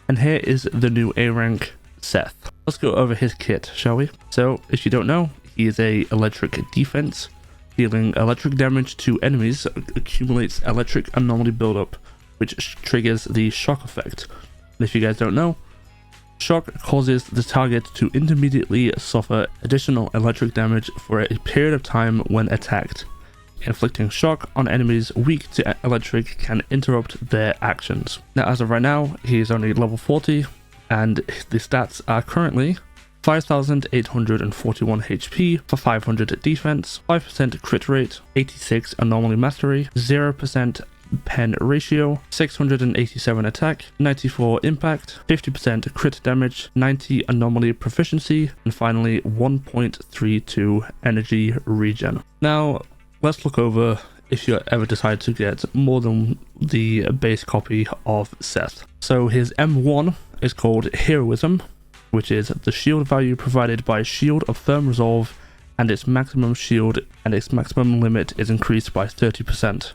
And here is the new A rank Seth. Let's go over his kit, shall we? So, if you don't know, he is a electric defense. Dealing electric damage to enemies accumulates electric anomaly buildup, which triggers the shock effect. And if you guys don't know, shock causes the target to intermediately suffer additional electric damage for a period of time when attacked. Inflicting shock on enemies weak to electric can interrupt their actions. Now, as of right now, he is only level 40, and the stats are currently 5,841 HP for 500 defense, 5% crit rate, 86 anomaly mastery, 0% pen ratio, 687 attack, 94 impact, 50% crit damage, 90 anomaly proficiency, and finally 1.32 energy regen. Now, let's look over if you ever decide to get more than the base copy of Seth. So his M1 is called Heroism, which is the shield value provided by Shield of Firm Resolve, and its maximum shield and its maximum limit is increased by 30%.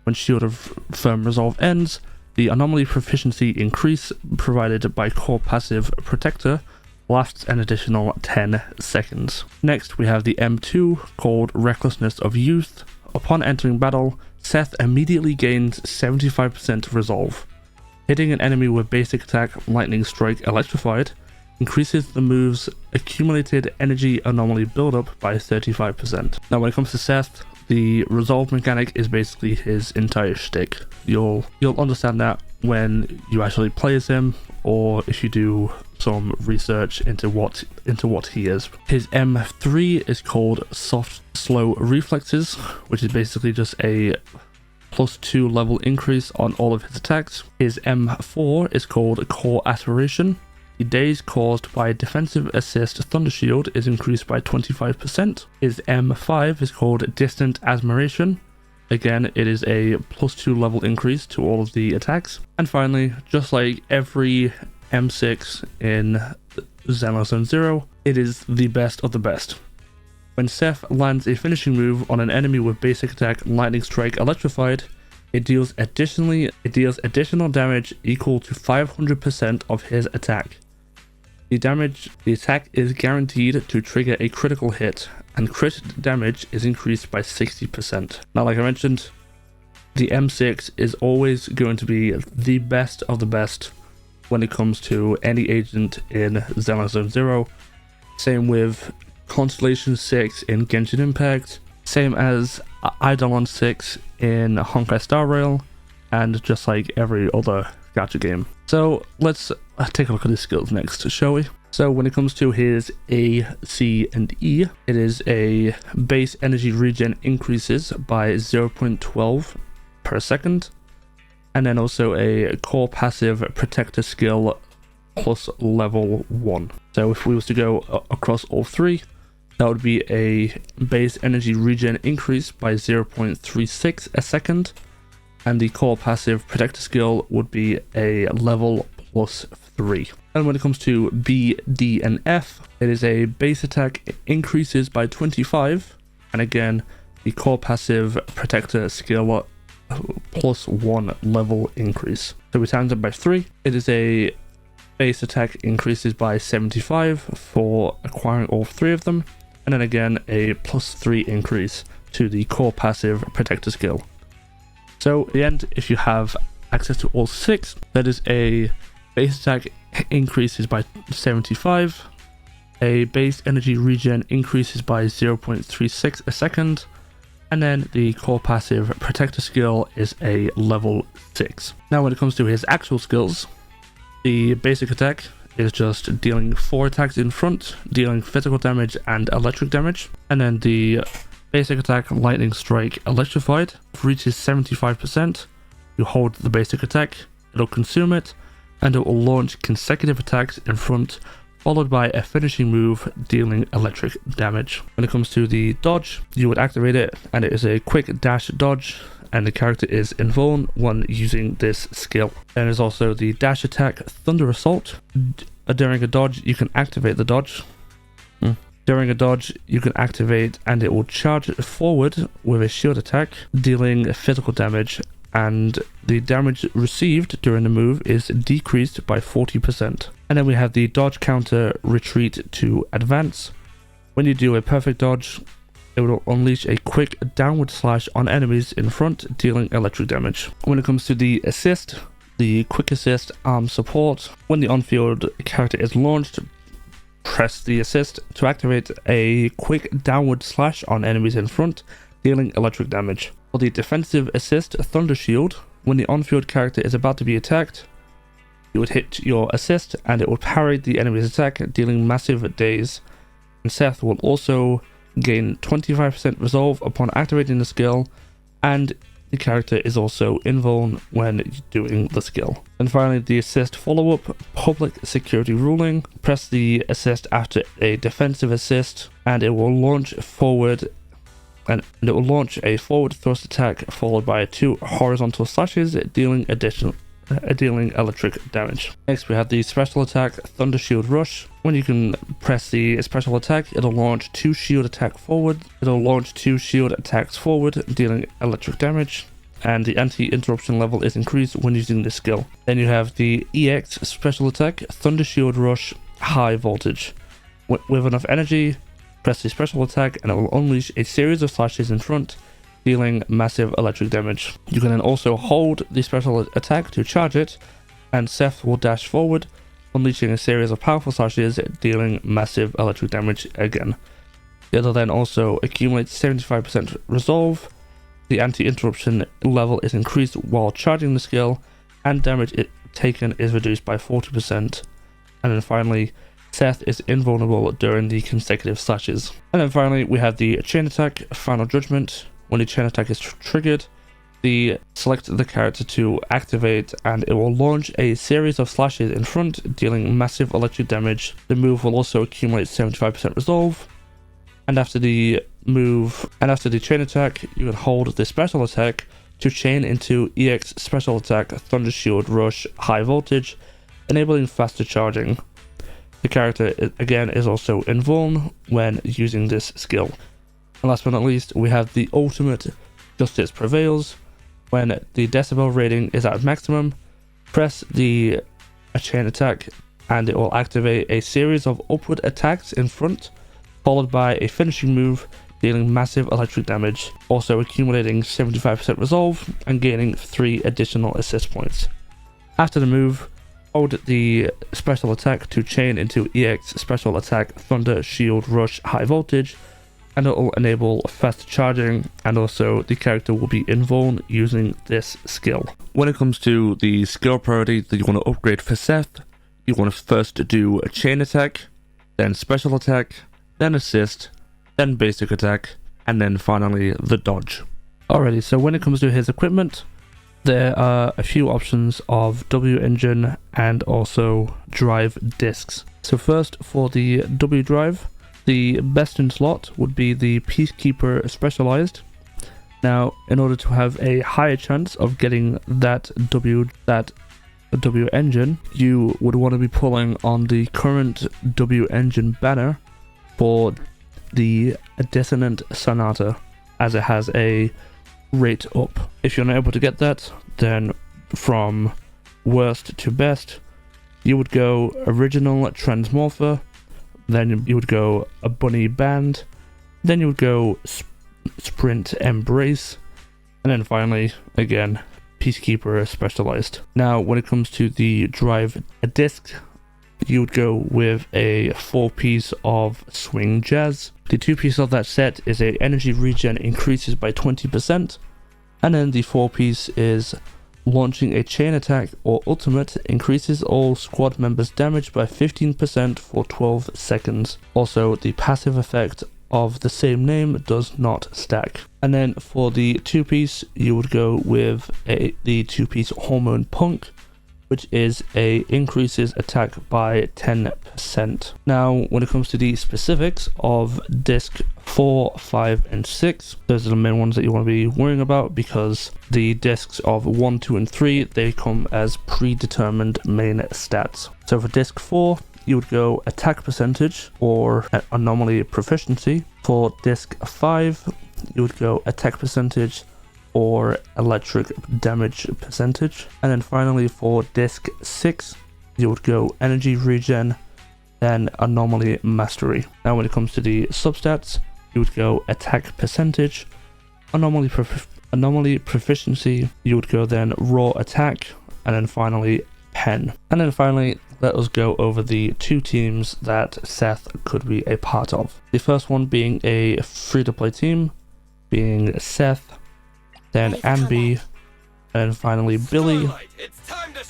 When Shield of Firm Resolve ends, the anomaly proficiency increase provided by core passive Protector lasts an additional 10 seconds. Next, we have the M2 called Recklessness of Youth. Upon entering battle, Seth immediately gains 75% resolve. Hitting an enemy with basic attack Lightning Strike Electrified increases the move's accumulated energy anomaly buildup by 35%. Now, when it comes to Seth, the resolve mechanic is basically his entire shtick. You'll understand that when you actually play as him, or if you do some research into what he is. His M3 is called Soft Slow Reflexes, which is basically just a +2 level increase on all of his attacks. His M4 is called Core Aspiration. The days caused by defensive assist Thunder Shield is increased by 25%. His M5 is called Distant Admiration. Again, it is a +2 level increase to all of the attacks. And finally, just like every M6 in Zenless Zone 0, it is the best of the best. When Seth lands a finishing move on an enemy with basic attack Lightning Strike Electrified, it deals additional damage equal to 500% of his attack. The attack is guaranteed to trigger a critical hit, and crit damage is increased by 60%. Now, like I mentioned, the M6 is always going to be the best of the best when it comes to any agent in Zenless Zone 0. Same with Constellation 6 in Genshin Impact, same as Eidolon 6 in Honkai Star Rail, and just like every other gacha game. So let's take a look at his skills next, shall we? So when it comes to his A, C, and E, it is a base energy regen increases by 0.12 per second, and then also a core passive Protector skill plus level 1. So if we was to go across all three, that would be a base energy regen increase by 0.36 a second, and the core passive Protector skill would be a level +3. And when it comes to B, D, and F, it is a base attack increases by 25, and again, the core passive Protector skill +1 level increase. So we times it by 3, it is a base attack increases by 75 for acquiring all three of them, and then again a +3 increase to the core passive Protector skill. So at the end, if you have access to all 6, that is a base attack increases by 75, a base energy regen increases by 0.36 a second, and then the core passive Protector skill is a level 6. Now when it comes to his actual skills, the basic attack is just dealing 4 attacks in front, dealing physical damage and electric damage, and then the basic attack Lightning Strike Electrified reaches 75%, you hold the basic attack, it'll consume it, and it will launch consecutive attacks in front, followed by a finishing move dealing electric damage. When it comes to the dodge, you would activate it, and it is a quick dash dodge, and the character is invulnerable when using this skill. Then there's also the dash attack Thunder Assault. During a dodge, you can activate the dodge. During a dodge, you can activate, and it will charge forward with a shield attack, dealing physical damage and the damage received during the move is decreased by 40%. And then we have the dodge counter retreat to advance. When you do a perfect dodge, it will unleash a quick downward slash on enemies in front, dealing electric damage. When it comes to the assist, the quick assist arm support, when the on-field character is launched, press the assist to activate a quick downward slash on enemies in front, dealing electric damage. For the defensive assist Thunder Shield, when the on-field character is about to be attacked, you would hit your assist and it will parry the enemy's attack, dealing massive daze. And Seth will also gain 25% resolve upon activating the skill, and the character is also invuln when doing the skill. And finally, the assist follow-up, public security ruling. Press the assist after a defensive assist and it will launch forward, and it will launch a forward thrust attack followed by 2 horizontal slashes, dealing electric damage. Next we have the special attack Thunder Shield Rush. When you can press the special attack, it'll launch 2 shield attacks forward, dealing electric damage, and the anti-interruption level is increased when using this skill. Then you have the EX special attack Thunder Shield Rush High Voltage. With enough energy, press the special attack and it will unleash a series of slashes in front, dealing massive electric damage. You can then also hold the special attack to charge it, and Seth will dash forward, unleashing a series of powerful slashes, dealing massive electric damage again. It'll then also accumulate 75% resolve, the anti-interruption level is increased while charging the skill, and damage taken is reduced by 40%. And then finally, Seth is invulnerable during the consecutive slashes. And then finally, we have the chain attack Final Judgment. When the chain attack is triggered, select the character to activate and it will launch a series of slashes in front, dealing massive electric damage. The move will also accumulate 75% resolve, and after the chain attack, you can hold the special attack to chain into EX special attack Thunder Shield Rush High Voltage, enabling faster charging. The character again is also invuln when using this skill. And last but not least, we have the ultimate Justice Prevails. When the decibel rating is at maximum, press a chain attack and it will activate a series of upward attacks in front, followed by a finishing move, dealing massive electric damage, also accumulating 75% resolve and gaining 3 additional assist points. After the move, hold the special attack to chain into EX special attack Thunder Shield Rush High Voltage, and it will enable fast charging, and also the character will be invuln using this skill. When it comes to the skill priority that you want to upgrade for Seth, you want to first do a chain attack, then special attack, then assist, then basic attack, and then finally the dodge. Alrighty, so when it comes to his equipment, there are a few options of W engine and also drive discs. So first, for the W drive, the best in slot would be the Peacekeeper Specialized. Now, in order to have a higher chance of getting that W engine, you would want to be pulling on the current W engine banner for the Dissonant Sonata, as it has a rate up. If you're not able to get that, then from worst to best, you would go Original Transmorpher, then you would go a Bunny Band, then you would go Sprint Embrace, and then finally, again, Peacekeeper Specialized. Now, when it comes to the drive disc, you would go with a 4-piece of Swing Jazz. The 2-piece of that set is a energy regen increases by 20%, and then the 4-piece is Launching a Chain Attack or Ultimate increases all squad members' damage by 15% for 12 seconds. Also, the passive effect of the same name does not stack. And then for the 2-piece, you would go with the 2-piece Hormone Punk, which is increases attack by 10%. Now, when it comes to the specifics of disc 4, 5, and 6, those are the main ones that you want to be worrying about, because the discs of 1, 2, and 3, they come as predetermined main stats. So for disc 4, you would go attack percentage or anomaly proficiency. For disc 5, you would go attack percentage or electric damage percentage. And then finally for disc 6, you would go energy regen, then anomaly mastery. Now when it comes to the substats, you would go attack percentage, anomaly proficiency, you would go then raw attack, and then finally pen. And then finally, let us go over the 2 teams that Seth could be a part of. The first one being a free-to-play team, being Seth, then Anby, and then finally Billy.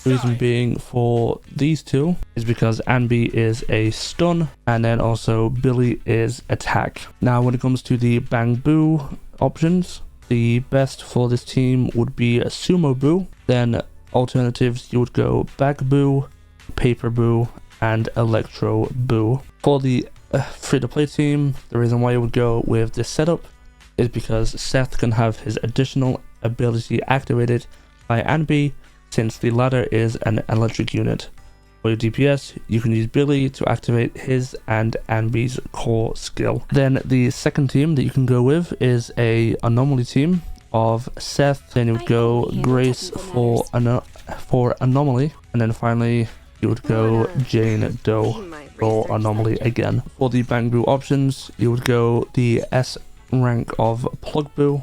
The reason being for these 2 is because Anby is a stun, and then also Billy is attack. Now when it comes to the Bang Boo options, the best for this team would be a Sumo Boo. Then alternatives, you would go Bag Boo, Paper Boo, and Electro Boo. For the free-to-play team, the reason why you would go with this setup is because Seth can have his additional ability activated by Anby, since the latter is an electric unit. For your DPS, you can use Billy to activate his and Anby's core skill. Then the second team that you can go with is a anomaly team of Seth. Then you would go Grace for anomaly, and then finally you would go Jane Doe for anomaly again. For the Bang Boo options, you would go the S rank of Plug Boo.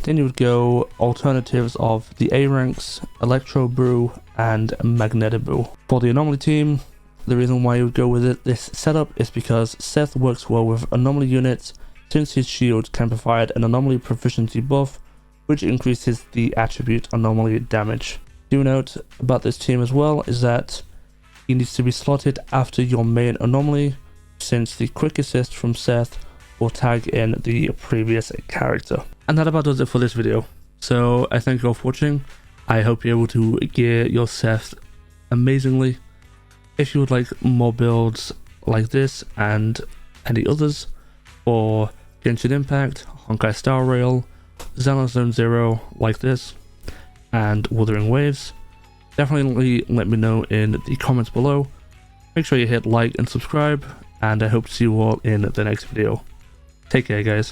Then you would go alternatives of the A ranks, Electro Boo, and Magneto Boo. For the anomaly team, the reason why you would go with this setup is because Seth works well with anomaly units, since his shield can provide an anomaly proficiency buff, which increases the attribute anomaly damage. Do note about this team as well is that he needs to be slotted after your main anomaly, since the quick assist from Seth will tag in the previous character. And that about does it for this video. So I thank you all for watching. I hope you're able to gear your Seth amazingly. If you would like more builds like this and any others for Genshin Impact, Honkai Star Rail, Zenless Zone Zero like this, and Wuthering Waves, definitely let me know in the comments below. Make sure you hit like and subscribe, and I hope to see you all in the next video. Take care, guys.